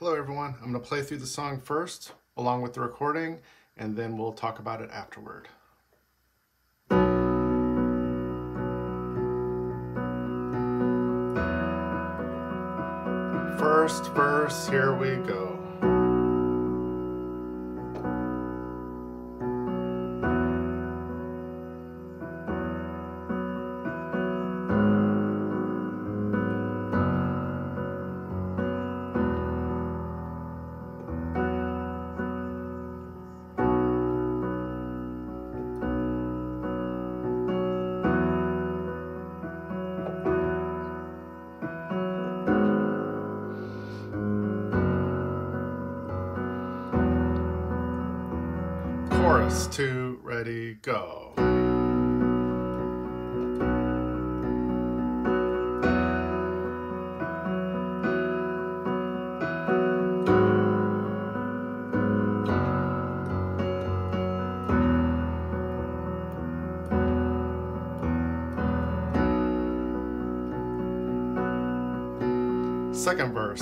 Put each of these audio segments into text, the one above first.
Hello everyone, I'm going to play through the song first along with the recording and then we'll talk about it afterward. First verse, here we go. Chorus 2, ready, go. Second verse.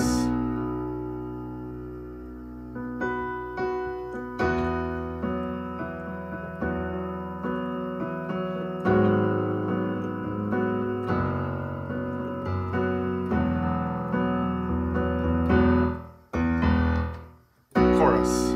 Chorus.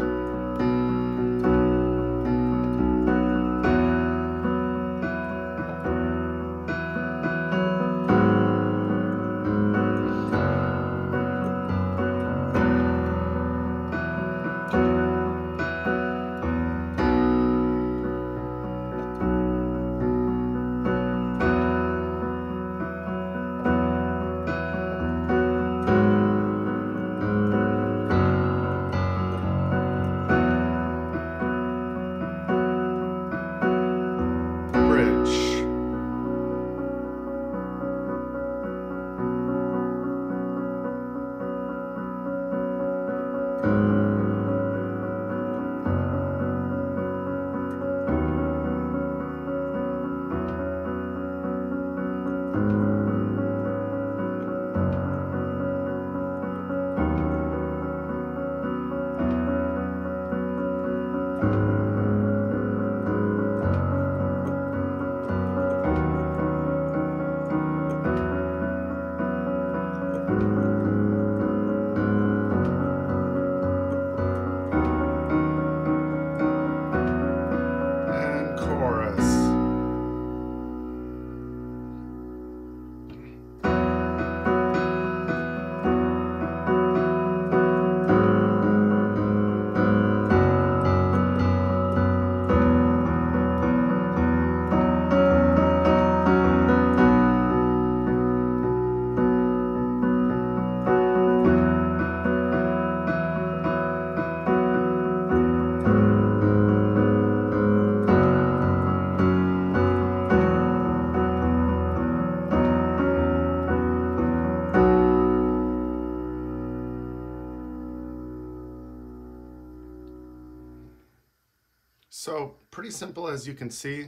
So pretty simple, as you can see.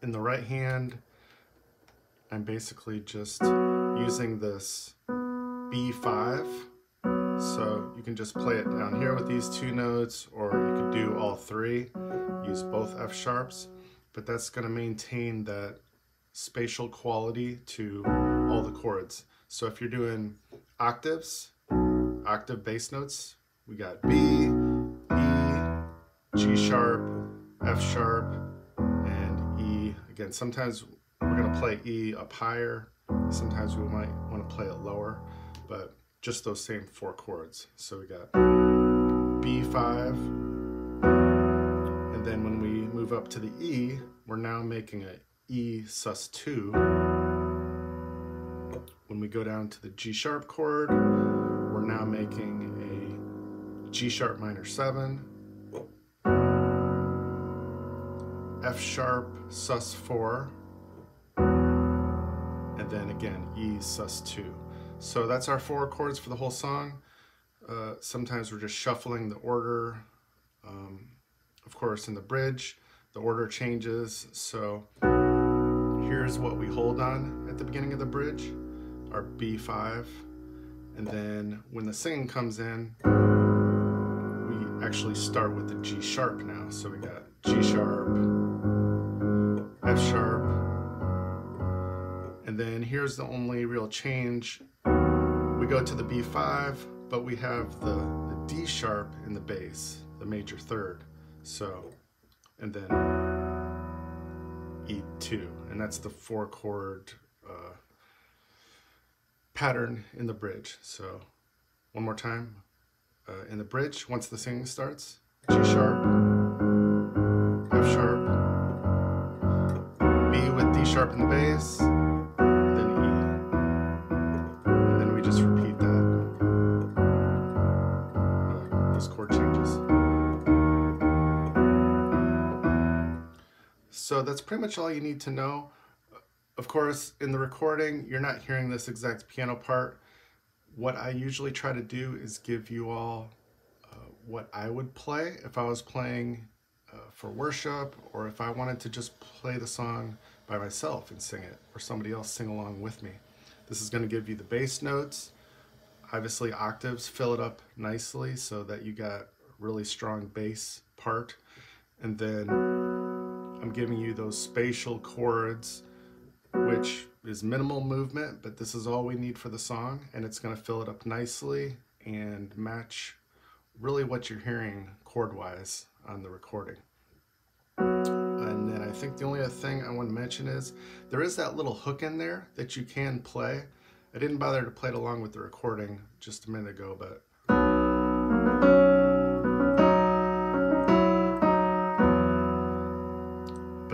In the right hand, I'm basically just using this B5. So you can just play it down here with these two notes, or you could do all three, use both F sharps, but that's going to maintain that spatial quality to all the chords. So if you're doing octaves, octave bass notes, we got B, G sharp, F sharp, and E. Again, sometimes we're going to play E up higher, sometimes we might want to play it lower, but just those same four chords. So we got B5, and then when we move up to the E, we're now making a E sus2. When we go down to the G sharp chord, we're now making a G sharp minor 7, F sharp sus4, and then again E sus2. So that's our four chords for the whole song. Sometimes we're just shuffling the order. Of course, in the bridge, the order changes. So here's what we hold on at the beginning of the bridge, our B5, And then when the singing comes in, we actually start with the G sharp now. So we got G sharp, F sharp, and then here's the only real change. We go to the B5, but we have the D sharp in the bass, the major third. So, and then E2, and that's the 4-chord pattern in the bridge. So one more time, in the bridge, once the singing starts, G sharp, F sharp, B with D sharp in the bass, then E, and then we just repeat that, those chord changes. So that's pretty much all you need to know. Of course, in the recording, you're not hearing this exact piano part. What I usually try to do is give you all what I would play if I was playing for worship, or if I wanted to just play the song by myself and sing it, or somebody else sing along with me. This is going to give you the bass notes, obviously octaves, fill it up nicely so that you got really strong bass part, and then I'm giving you those spatial chords, which is minimal movement, but this is all we need for the song, and it's going to fill it up nicely and match really what you're hearing chord-wise on the recording. And then I think the only other thing I want to mention is there is that little hook in there that you can play. I didn't bother to play it along with the recording just a minute ago, but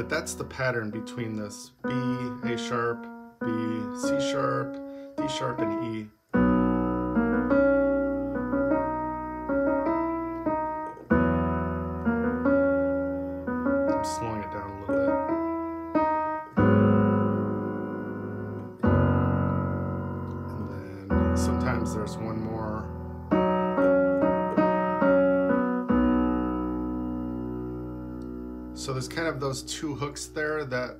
that's the pattern between this B, A sharp, B, C sharp, D sharp, and E. I'm slowing it down a little bit. And then sometimes there's one more. So there's kind of those two hooks there that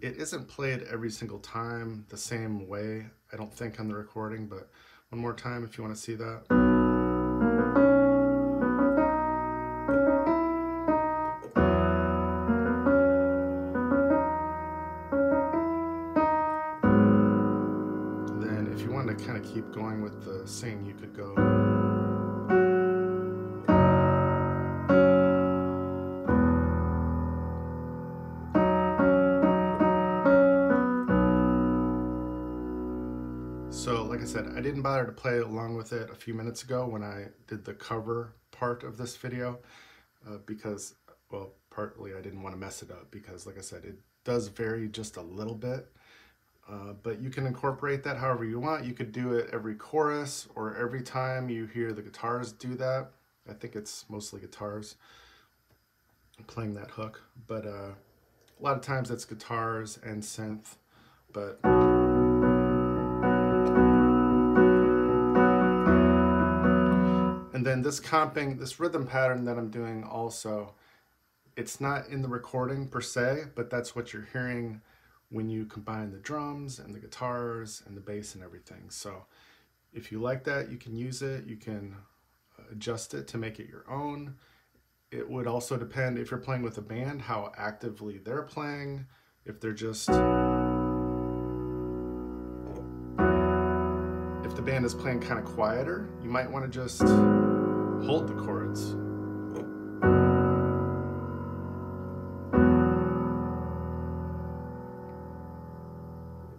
it isn't played every single time the same way, I don't think, on the recording, but one more time if you want to see that. And then if you wanted to kind of keep going with the sing, you could go. So like I said, I didn't bother to play along with it a few minutes ago when I did the cover part of this video because, well, partly I didn't want to mess it up because, like I said, it does vary just a little bit. But you can incorporate that however you want. You could do it every chorus or every time you hear the guitars do that. I think it's mostly guitars playing that hook, but a lot of times it's guitars and synth. But and then this comping, this rhythm pattern that I'm doing also, it's not in the recording per se, but that's what you're hearing when you combine the drums and the guitars and the bass and everything. So if you like that, you can use it, you can adjust it to make it your own. It would also depend, if you're playing with a band, how actively they're playing. If they're just, if the band is playing kind of quieter, you might want to just hold the chords.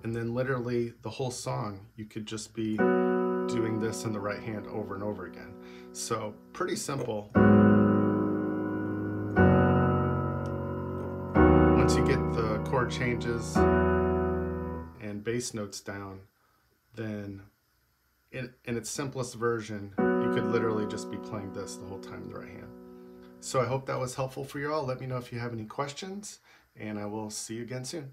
And then literally the whole song, you could just be doing this in the right hand over and over again. So pretty simple. Once you get the chord changes and bass notes down, then in its simplest version, you could literally just be playing this the whole time in the right hand. So I hope that was helpful for you all. Let me know if you have any questions, and I will see you again soon.